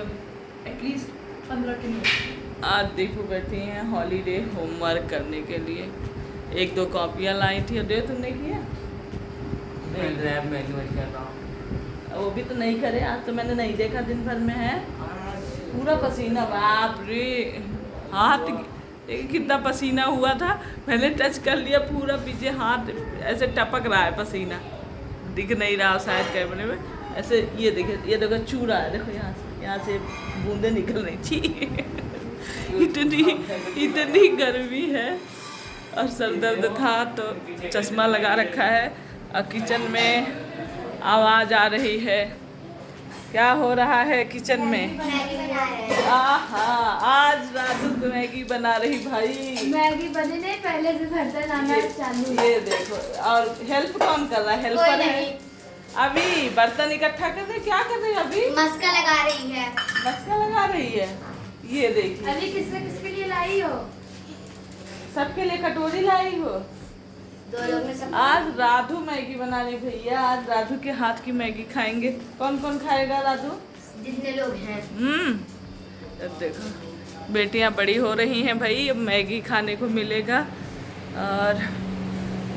At least 15 kilo. आज दीपू बैठी हैं हॉलीडे होमवर्क करने के लिए। 1-2 कॉपियाँ लाई थी। और तुमने किया? वो भी तो नहीं करे। आज तो मैंने नहीं देखा दिन भर में है पूरा पसीना। बाप रे, हाथ कितना पसीना हुआ था। मैंने टच कर लिया पूरा, पीछे हाथ ऐसे टपक रहा है पसीना। दिख नहीं रहा शायद कैमरे में ऐसे। ये देखो चूड़ा है, देखो यहाँ से बूंदे निकल रही थी। इतनी गर्मी है और सर दर्द था तो चश्मा लगा रखा है। और किचन में आवाज़ आ रही है। क्या हो रहा है किचन में? आज राधु को मैगी बना रही भाई। मैगी बनी नहीं, पहले से बर्तन आना चालू। ये देखो, और हेल्प कौन कर रहा है? हेल्पर है। अभी बर्तन इकट्ठा कर रहे, क्या कर रही है अभी? मस्का लगा रही है। मस्का लगा रही है। ये देखिए। अभी किसके लिए लाई हो? सबके लिए कटोरी लाई हो। 2 लोग में सब। आज राधु मैगी बना रही भैया। आज राधु के हाथ की मैगी खाएंगे। कौन कौन खाएगा राधु? जितने लोग हैं। अब देखो बेटियां बड़ी हो रही हैं भाई, अब मैगी खाने को मिलेगा। और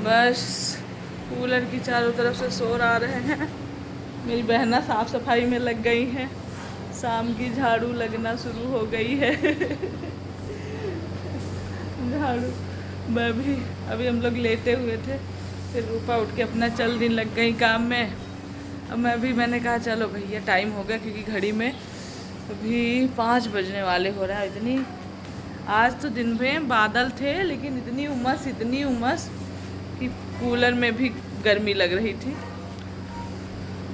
बस कूलर की चारों तरफ से शोर आ रहे हैं। मेरी बहना साफ सफाई में लग गई हैं। शाम की झाड़ू लगना शुरू हो गई है। झाड़ू। मैं भी अभी हम लोग लेटे हुए थे, फिर रूपा उठ के अपना चल दिन लग गई काम में। अब मैंने कहा चलो भैया टाइम हो गया, क्योंकि घड़ी में अभी 5 बजने वाले हो रहा है। इतनी आज तो दिन में बादल थे, लेकिन इतनी उमस कि कूलर में भी गर्मी लग रही थी।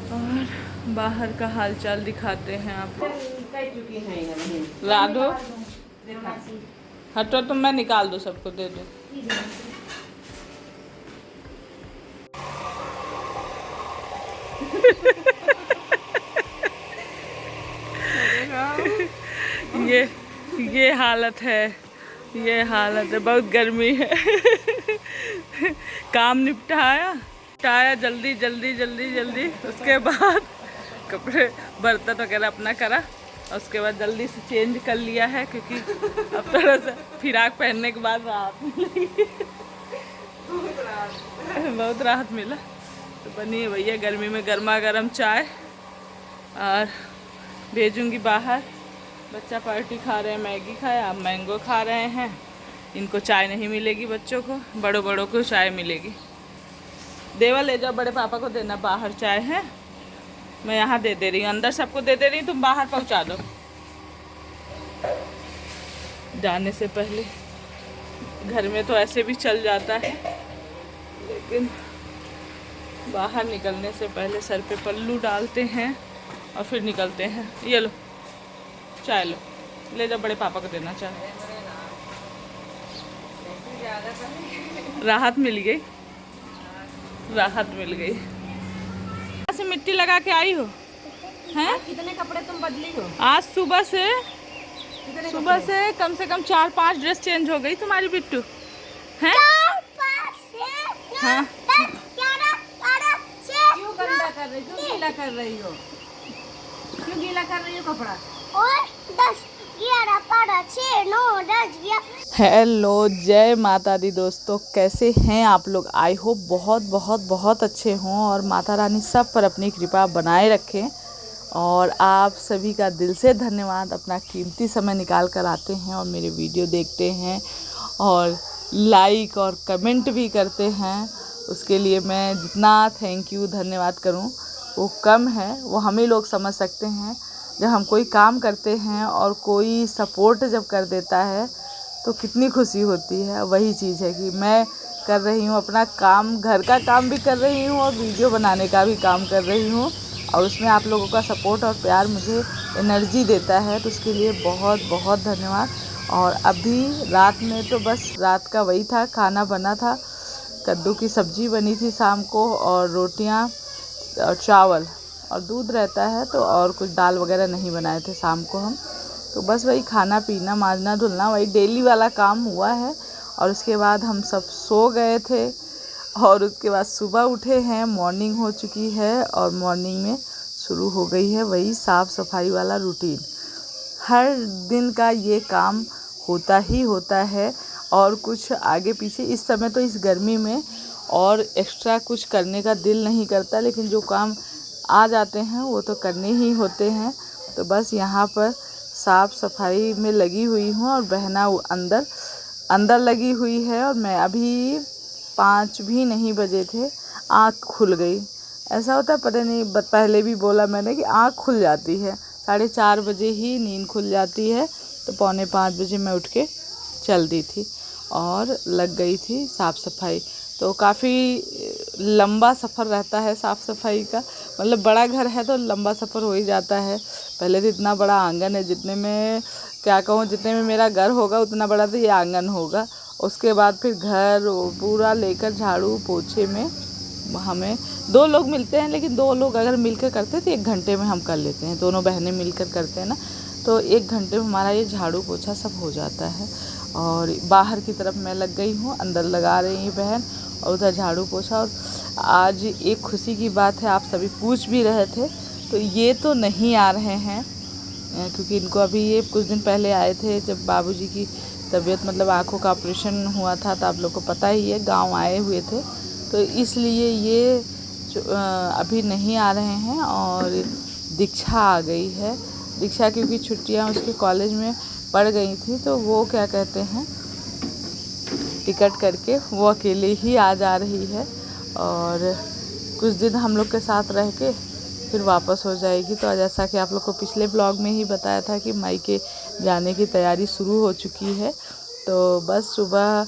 और बाहर का हालचाल दिखाते हैं आपको। राधो हटो, तो मैं निकाल दो, सबको दे दो। ये हालत है, बहुत गर्मी है। काम निपटाया जल्दी। उसके बाद कपड़े बर्तन वगैरह अपना करा, और उसके बाद जल्दी से चेंज कर लिया है, क्योंकि अब थोड़ा सा फिराक पहनने के बाद राहत मिली। बहुत राहत मिला। तो बनी है भैया गर्मी में गर्मा गर्म चाय, और भेजूंगी बाहर। बच्चा पार्टी खा रहे हैं, मैगी खाया, अब मैंगो खा रहे हैं। इनको चाय नहीं मिलेगी, बच्चों को, बड़ों को चाय मिलेगी। देवा ले जाओ, बड़े पापा को देना बाहर चाय है। मैं यहाँ दे रही हूँ, अंदर सबको दे रही हूँ, तुम बाहर पहुँचा दो। जाने से पहले घर में तो ऐसे भी चल जाता है, लेकिन बाहर निकलने से पहले सर पे पल्लू डालते हैं और फिर निकलते हैं। ये लो चाय, लो ले जाओ, बड़े पापा को देना चाय। राहत मिल गई। से मिट्टी लगा के आई हो हैं? कितने कपड़े तुम बदली हो? आज सुबह से कम से कम 4-5 ड्रेस चेंज हो गई तुम्हारी बिट्टू हैं? हाँ। क्यों गंदा कर रही हो? क्यों गीला कर रही हो? कपड़ा? और 10 11 12 6 9 10 11। हेलो, जय माता दी दोस्तों, कैसे हैं आप लोग? आई होप बहुत अच्छे हों, और माता रानी सब पर अपनी कृपा बनाए रखें। और आप सभी का दिल से धन्यवाद, अपना कीमती समय निकाल कर आते हैं और मेरे वीडियो देखते हैं और लाइक और कमेंट भी करते हैं। उसके लिए मैं जितना थैंक यू धन्यवाद करूं वो कम है। वो हम ही लोग समझ सकते हैं। जब हम कोई काम करते हैं और कोई सपोर्ट जब कर देता है तो कितनी खुशी होती है। वही चीज़ है कि मैं कर रही हूँ अपना काम, घर का काम भी कर रही हूँ और वीडियो बनाने का भी काम कर रही हूँ, और उसमें आप लोगों का सपोर्ट और प्यार मुझे एनर्जी देता है, तो उसके लिए बहुत धन्यवाद। और अभी रात में तो बस रात का वही था, खाना बना था, कद्दू की सब्ज़ी बनी थी शाम को, और रोटियाँ और चावल और दूध रहता है, तो और कुछ दाल वगैरह नहीं बनाए थे शाम को हम। तो बस वही खाना पीना मांजना धुलना वही डेली वाला काम हुआ है। और उसके बाद हम सब सो गए थे, और उसके बाद सुबह उठे हैं, मॉर्निंग हो चुकी है, और मॉर्निंग में शुरू हो गई है वही साफ़ सफाई वाला रूटीन। हर दिन का ये काम होता ही होता है और कुछ आगे पीछे इस समय तो इस गर्मी में और एक्स्ट्रा कुछ करने का दिल नहीं करता, लेकिन जो काम आ जाते हैं वो तो करने ही होते हैं। तो बस यहाँ पर साफ़ सफाई में लगी हुई हूँ और बहना अंदर लगी हुई है और मैं अभी 5 भी नहीं बजे थे, आँख खुल गई। ऐसा होता है, पता नहीं, पहले भी बोला मैंने कि आँख खुल जाती है, 4:30 बजे ही नींद खुल जाती है। तो 4:45 बजे मैं उठ के चल दी थी और लग गई थी साफ़ सफाई। तो काफ़ी लंबा सफ़र रहता है साफ़ सफाई का, मतलब बड़ा घर है तो लंबा सफ़र हो ही जाता है। पहले तो इतना बड़ा आंगन है, जितने में क्या कहूँ, जितने में मेरा घर होगा उतना बड़ा तो ये आंगन होगा। उसके बाद फिर घर पूरा लेकर झाड़ू पोछे में हमें 2 लोग मिलते हैं, लेकिन 2 लोग अगर मिलकर करते तो 1 घंटे में हम कर लेते हैं। दोनों बहनें मिलकर करते हैं ना, तो 1 घंटे में हमारा ये झाड़ू पोछा सब हो जाता है। और बाहर की तरफ मैं लग गई हूँ, अंदर लगा रही है बहन और उधर झाड़ू पोछा। और आज एक खुशी की बात है, आप सभी पूछ भी रहे थे, तो ये तो नहीं आ रहे हैं क्योंकि इनको अभी ये कुछ दिन पहले आए थे जब बाबूजी की तबीयत, मतलब आँखों का ऑपरेशन हुआ था, तो आप लोग को पता ही है, गांव आए हुए थे, तो इसलिए ये अभी नहीं आ रहे हैं। और दीक्षा आ गई है, दीक्षा क्योंकि छुट्टियां उसके कॉलेज में पड़ गई थी, तो वो क्या कहते हैं, टिकट करके वो अकेले ही आ जा रही है और कुछ दिन हम लोग के साथ रह के फिर वापस हो जाएगी। तो जैसा कि आप लोग को पिछले ब्लॉग में ही बताया था कि मायके जाने की तैयारी शुरू हो चुकी है। तो बस सुबह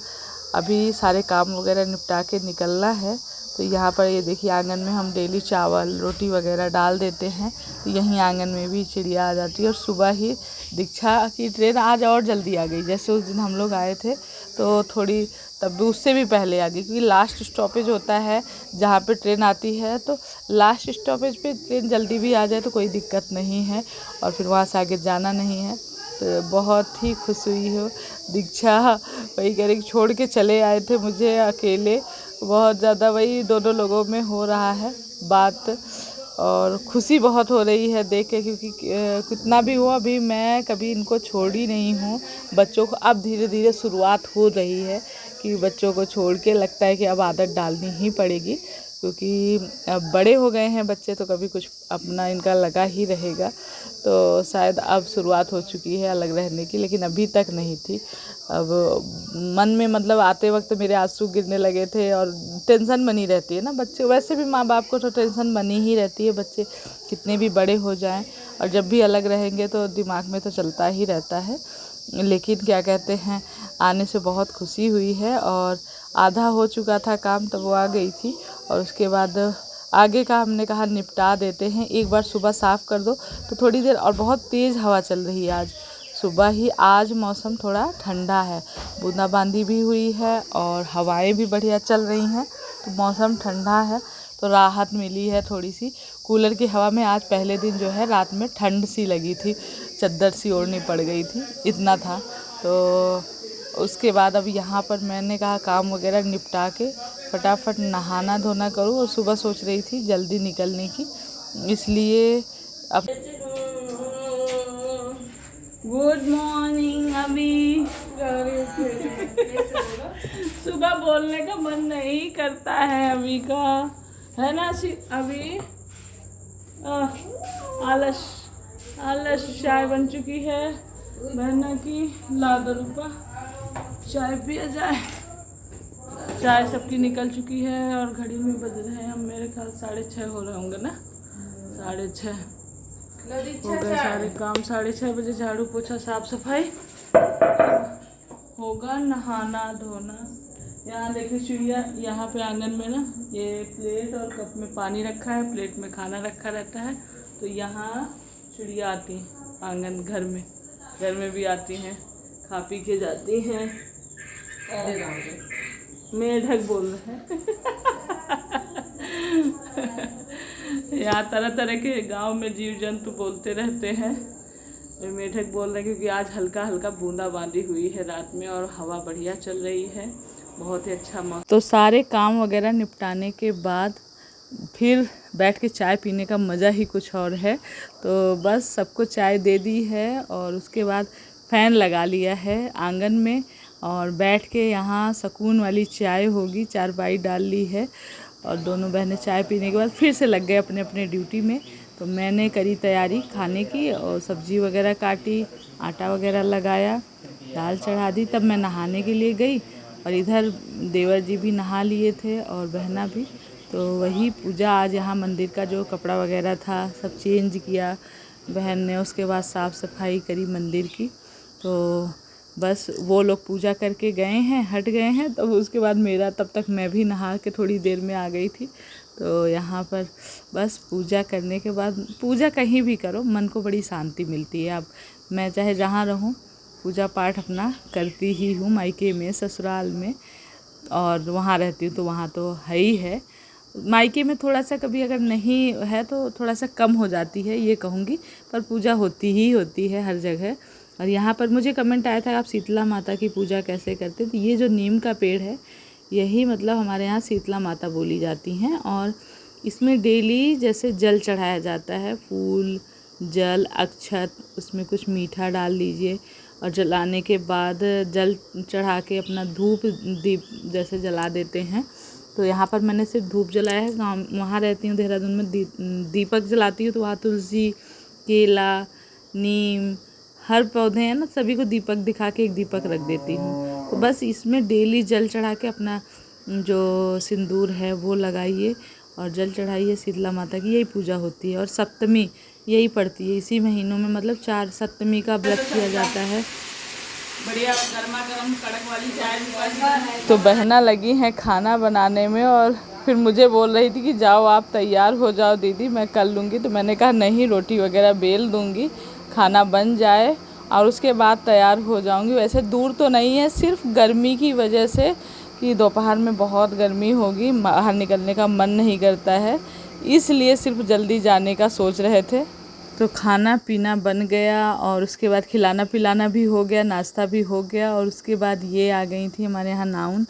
अभी सारे काम वगैरह निपटा के निकलना है। तो यहाँ पर ये देखिए, आंगन में हम डेली चावल रोटी वगैरह डाल देते हैं, तो यहीं आंगन में भी चिड़िया आ जाती है। और सुबह ही दीक्षा की ट्रेन आज और जल्दी आ गई, जैसे उस दिन हम लोग आए थे तो थोड़ी तब भी उससे भी पहले आ गई, क्योंकि लास्ट स्टॉपेज होता है जहाँ पे ट्रेन आती है, तो लास्ट स्टॉपेज पे ट्रेन जल्दी भी आ जाए तो कोई दिक्कत नहीं है और फिर वहाँ से आगे जाना नहीं है। तो बहुत ही खुश हुई हो दीक्षा, वही कह रही, छोड़ के चले आए थे मुझे अकेले, बहुत ज़्यादा वही दोनों लोगों में हो रहा है बात और खुशी बहुत हो रही है देख के, क्योंकि कितना भी हो अभी मैं कभी इनको छोड़ी नहीं हूँ। बच्चों को अब धीरे धीरे शुरुआत हो रही है कि बच्चों को छोड़ के लगता है कि अब आदत डालनी ही पड़ेगी, क्योंकि अब बड़े हो गए हैं बच्चे, तो कभी कुछ अपना इनका लगा ही रहेगा। तो शायद अब शुरुआत हो चुकी है अलग रहने की, लेकिन अभी तक नहीं थी। अब मन में मतलब आते वक्त मेरे आंसू गिरने लगे थे और टेंशन बनी रहती है ना बच्चे, वैसे भी माँ बाप को तो टेंशन बनी ही रहती है, बच्चे कितने भी बड़े हो जाएं, और जब भी अलग रहेंगे तो दिमाग में तो चलता ही रहता है। लेकिन क्या कहते हैं, आने से बहुत खुशी हुई है और आधा हो चुका था काम तब वो आ गई थी, और उसके बाद आगे का हमने कहा निपटा देते हैं। एक बार सुबह साफ़ कर दो तो थोड़ी देर, और बहुत तेज़ हवा चल रही है आज सुबह ही। आज मौसम थोड़ा ठंडा है, बूंदाबांदी भी हुई है और हवाएं भी बढ़िया चल रही हैं, तो मौसम ठंडा है, तो राहत मिली है थोड़ी सी। कूलर की हवा में आज पहले दिन जो है रात में ठंड सी लगी थी, चद्दर सी ओढ़नी पड़ गई थी, इतना था। तो उसके बाद अब यहाँ पर मैंने कहा काम वगैरह निपटा के फटाफट नहाना धोना करूँ, और सुबह सोच रही थी जल्दी निकलने की, इसलिए अब गुड मॉर्निंग। अभी सुबह बोलने का मन नहीं करता है अभी का, है ना अभी आलस आलस। चाय बन चुकी है बहना की, ला दो रूपा चाय पिया जाए। चाय सबकी निकल चुकी है और घड़ी में बज रहे हैं हम, मेरे ख्याल 6:30 हो रहे होंगे ना, 6:30 हो गए सारे काम। 6:30 बजे झाड़ू पोछा साफ सफाई होगा, नहाना धोना। यहाँ देखिए चिड़िया, यहाँ पे आंगन में ना ये प्लेट और कप में पानी रखा है, प्लेट में खाना रखा रहता है, तो यहाँ चिड़िया आती हैं आंगन, घर में भी आती हैं, खा पी के जाती हैं। मेढक बोल रहे हैं यहाँ तरह तरह के गांव में जीव जंतु बोलते रहते हैं, मेढक बोल रहे हैं, क्योंकि आज हल्का हल्का बूंदाबांदी हुई है रात में और हवा बढ़िया चल रही है, बहुत ही अच्छा मौसम। तो सारे काम वगैरह निपटाने के बाद फिर बैठ के चाय पीने का मज़ा ही कुछ और है। तो बस सबको चाय दे दी है और उसके बाद फ़ैन लगा लिया है आंगन में और बैठ के यहाँ सुकून वाली चाय होगी, चारपाई डाल ली है और दोनों बहनें चाय पीने के बाद फिर से लग गए अपने अपने ड्यूटी में। तो मैंने करी तैयारी खाने की और सब्ज़ी वगैरह काटी, आटा वगैरह लगाया, दाल चढ़ा दी। तब मैं नहाने के लिए गई और इधर देवर जी भी नहा लिए थे और बहना भी। तो वही पूजा आज यहाँ मंदिर का जो कपड़ा वगैरह था सब चेंज किया बहन ने, उसके बाद साफ़ सफाई करी मंदिर की। तो बस वो लोग पूजा करके गए हैं, हट गए हैं। तो उसके बाद मेरा तब तक मैं भी नहा के थोड़ी देर में आ गई थी। तो यहाँ पर बस पूजा करने के बाद, पूजा कहीं भी करो मन को बड़ी शांति मिलती है। अब मैं चाहे जहाँ रहूँ पूजा पाठ अपना करती ही हूँ, मायके में, ससुराल में, और वहाँ रहती हूँ तो वहाँ तो है ही है। मायके में थोड़ा सा कभी अगर नहीं है तो थोड़ा सा कम हो जाती है ये कहूँगी, पर पूजा होती ही होती है हर जगह। और यहाँ पर मुझे कमेंट आया था आप शीतला माता की पूजा कैसे करते, तो ये जो नीम का पेड़ है यही मतलब हमारे यहाँ शीतला माता बोली जाती हैं। और इसमें डेली जैसे जल चढ़ाया जाता है, फूल, जल, अक्षत, उसमें कुछ मीठा डाल लीजिए और जलाने के बाद जल चढ़ा के अपना धूप दीप जैसे जला देते हैं। तो यहाँ पर मैंने सिर्फ धूप जलाया है। गाँव वहाँ रहती हूँ देहरादून में दीपक जलाती हूँ, तो वहाँ तुलसी, केला, नीम, हर पौधे हैं ना, सभी को दीपक दिखा के एक दीपक रख देती हूँ। तो बस इसमें डेली जल चढ़ा के अपना जो सिंदूर है वो लगाइए और जल चढ़ाइए। शीतला माता की यही पूजा होती है और सप्तमी यही पड़ती है इसी महीनों में, मतलब 4 सप्तमी का व्रत किया जाता है। बढ़िया गर्मा गर्म कड़क वाली चाय। तो बहना लगी हैं खाना बनाने में और फिर मुझे बोल रही थी कि जाओ आप तैयार हो जाओ दीदी, मैं कर लूँगी। तो मैंने कहा नहीं, रोटी वगैरह बेल दूँगी, खाना बन जाए और उसके बाद तैयार हो जाऊँगी। वैसे दूर तो नहीं है, सिर्फ गर्मी की वजह से कि दोपहर में बहुत गर्मी होगी, बाहर निकलने का मन नहीं करता है, इसलिए सिर्फ जल्दी जाने का सोच रहे थे। तो खाना पीना बन गया और उसके बाद खिलाना पिलाना भी हो गया, नाश्ता भी हो गया। और उसके बाद ये आ गई थी हमारे यहाँ नाउन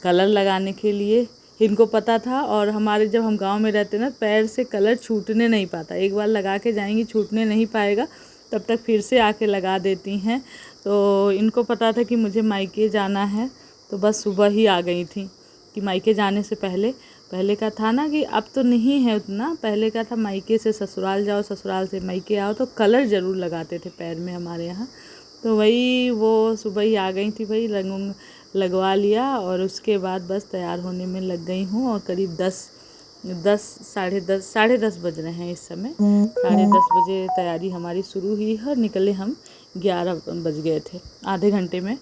कलर लगाने के लिए। इनको पता था, और हमारे जब हम गांव में रहते ना, पैर से कलर छूटने नहीं पाता, एक बार लगा के जाएंगी छूटने नहीं पाएगा, तब तक फिर से आके लगा देती हैं। तो इनको पता था कि मुझे मायके जाना है, तो बस सुबह ही आ गई थी कि मायके जाने से पहले का था ना कि अब तो नहीं है उतना, पहले का था मायके से ससुराल जाओ, ससुराल से मायके आओ, तो कलर ज़रूर लगाते थे पैर में हमारे यहाँ। तो वही वो सुबह ही आ गई थी, वही रंग लगवा लिया और उसके बाद बस तैयार होने में लग गई हूँ। और करीब 10 साढ़े 10 बज रहे हैं इस समय। 10:30 बजे तैयारी हमारी शुरू हुई है और निकले हम 11 बज गए थे। आधे घंटे में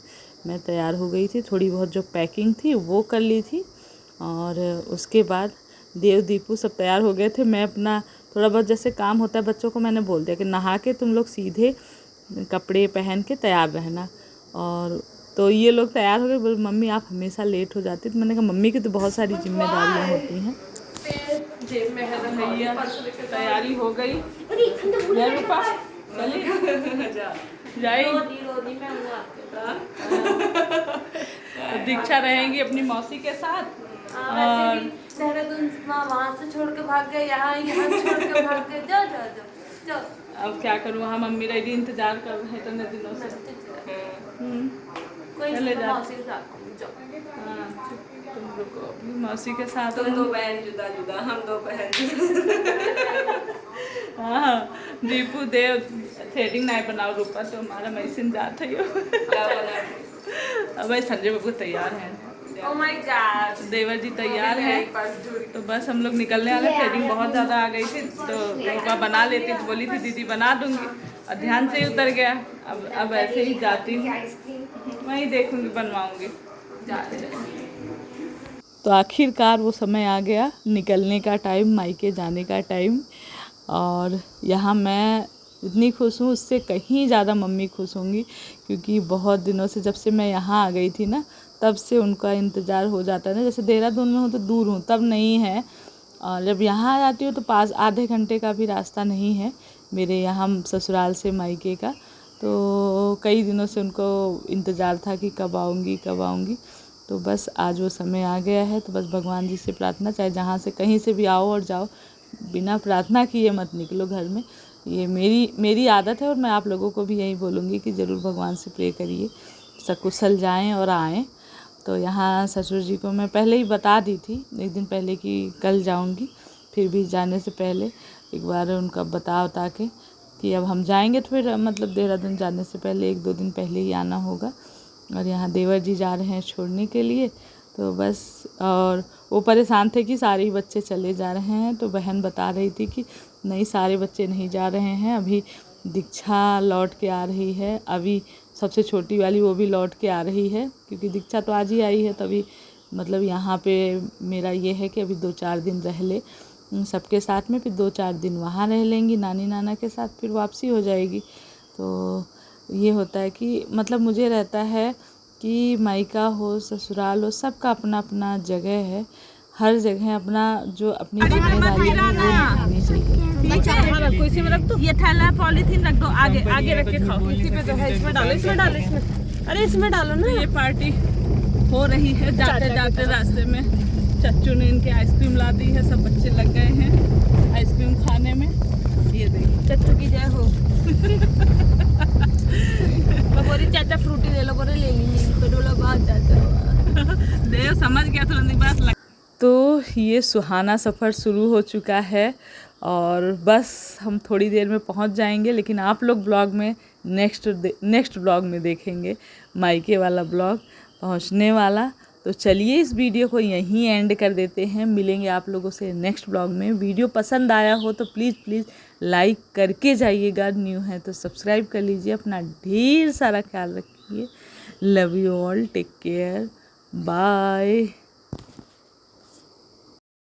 मैं तैयार हो गई थी। थोड़ी बहुत जो पैकिंग थी वो कर ली थी और उसके बाद देव दीपू सब तैयार हो गए थे। मैं अपना थोड़ा बहुत जैसे काम होता है बच्चों को मैंने बोल दिया कि नहा के तुम लोग सीधे कपड़े पहन के तैयार रहना। और तो ये लोग तैयार हो गए, बोले मम्मी आप हमेशा लेट हो जाती। तो मैंने कहा मम्मी की तो बहुत सारी जिम्मेदारियाँ होती हैं। जेब में है भैया, तैयारी हो गई। दीक्षा रहेंगी अपनी मौसी के साथ। और देहरादून वहाँ से छोड़ के भाग गए, यहाँ छोड़ के भाग गए। जाओ जाओ जाओ जाओ। अब क्या करूँ, वहाँ मम्मी रेडी इंतजार कर रहे हैं इतने दिनों से। चले जाओ मौसी के साथ जाओ। हाँ, तुम रुको अपनी मौसी के साथ। तुम दो बहन जुदा जुदा, हम दो बहन। हाँ, दीपू देव थ्रेडिंग नहीं बनाओ रूपा, तो हमारा मशीन जाता ही हो। अब भाई संजय बाबू तैयार हैं। Oh my God! देवर जी तैयार हैं, तो बस हम लोग निकलने वाले। थ्रेडिंग बहुत ज़्यादा आ गई थी तो रूपा बना लेती, तो बोली थी दीदी बना दूंगी, और ध्यान से ही उतर गया। अब ऐसे ही जाती हूँ, वहीं देखूंगी बनवाऊंगी। तो आखिरकार वो समय आ गया, निकलने का टाइम, मायके जाने का टाइम। और यहाँ मैं इतनी खुश हूँ, उससे कहीं ज़्यादा मम्मी खुश होंगी, क्योंकि बहुत दिनों से जब से मैं यहाँ आ गई थी ना, तब से उनका इंतज़ार हो जाता है ना। जैसे देहरादून में हूँ तो दूर हूँ तब नहीं है, और जब यहाँ आ जाती हूँ तो पास आधे घंटे का भी रास्ता नहीं है मेरे यहाँ ससुराल से मायके का। तो कई दिनों से उनको इंतज़ार था कि कब आऊँगी कब आऊँगी। तो बस आज वो समय आ गया है। तो बस भगवान जी से प्रार्थना, चाहे जहाँ से कहीं से भी आओ और जाओ, बिना प्रार्थना किए मत निकलो घर में। ये मेरी आदत है और मैं आप लोगों को भी यही बोलूँगी कि ज़रूर भगवान से प्रे करिए, सकुशल जाएं और आएँ। तो यहाँ ससुर जी को मैं पहले ही बता दी थी एक दिन पहले कि कल जाऊँगी, फिर भी जाने से पहले एक बार उनका बता के कि अब हम जाएंगे, तो फिर मतलब देहरादून जाने से पहले 1-2 दिन पहले ही आना होगा। और यहाँ देवर जी जा रहे हैं छोड़ने के लिए, तो बस, और वो परेशान थे कि सारे ही बच्चे चले जा रहे हैं। तो बहन बता रही थी कि नहीं, सारे बच्चे नहीं जा रहे हैं, अभी दीक्षा लौट के आ रही है, अभी सबसे छोटी वाली वो भी लौट के आ रही है, क्योंकि दीक्षा तो आज ही आई है। तभी मतलब यहाँ पे मेरा ये है कि अभी 2-4 दिन रह ले सबके साथ में, फिर 2-4 दिन वहाँ रह लेंगी नानी नाना के साथ, फिर वापसी हो जाएगी। तो ये होता है कि मतलब मुझे रहता है कि मायका हो ससुराल हो, सबका अपना अपना जगह है, हर जगह अपना जो अपनी जिम्मेदारी है वो निभानी चाहिए। रखो, इसी में रख दो। ये थैला पॉलीथीन रख दो, आगे रख के खाओ। इसी पे तो है, इसमें डालो, इसमें। अरे इसमें डालो ना। ये पार्टी हो रही है जाते जाते रास्ते में। चच्चू ने इनके आइसक्रीम ला दी है, सब बच्चे लग गए हैं आइसक्रीम खाने में। ये देखिए, चच्चू की जय हो। बोरी चाचा फ्रूटी दे लो, बोरे ले ली, पेट्रोल बहुत चाचा देव समझ गया तुरंत बात लग। तो ये सुहाना सफ़र शुरू हो चुका है और बस हम थोड़ी देर में पहुंच जाएंगे, लेकिन आप लोग ब्लॉग में नेक्स्ट ब्लॉग में देखेंगे मायके वाला ब्लॉग पहुंचने वाला। तो चलिए इस वीडियो को यहीं एंड कर देते हैं, मिलेंगे आप लोगों से नेक्स्ट ब्लॉग में। वीडियो पसंद आया हो तो प्लीज़ लाइक करके जाइएगा, न्यू है तो सब्सक्राइब कर लीजिए। अपना ढेर सारा ख्याल रखिए। Love you all, take care, bye.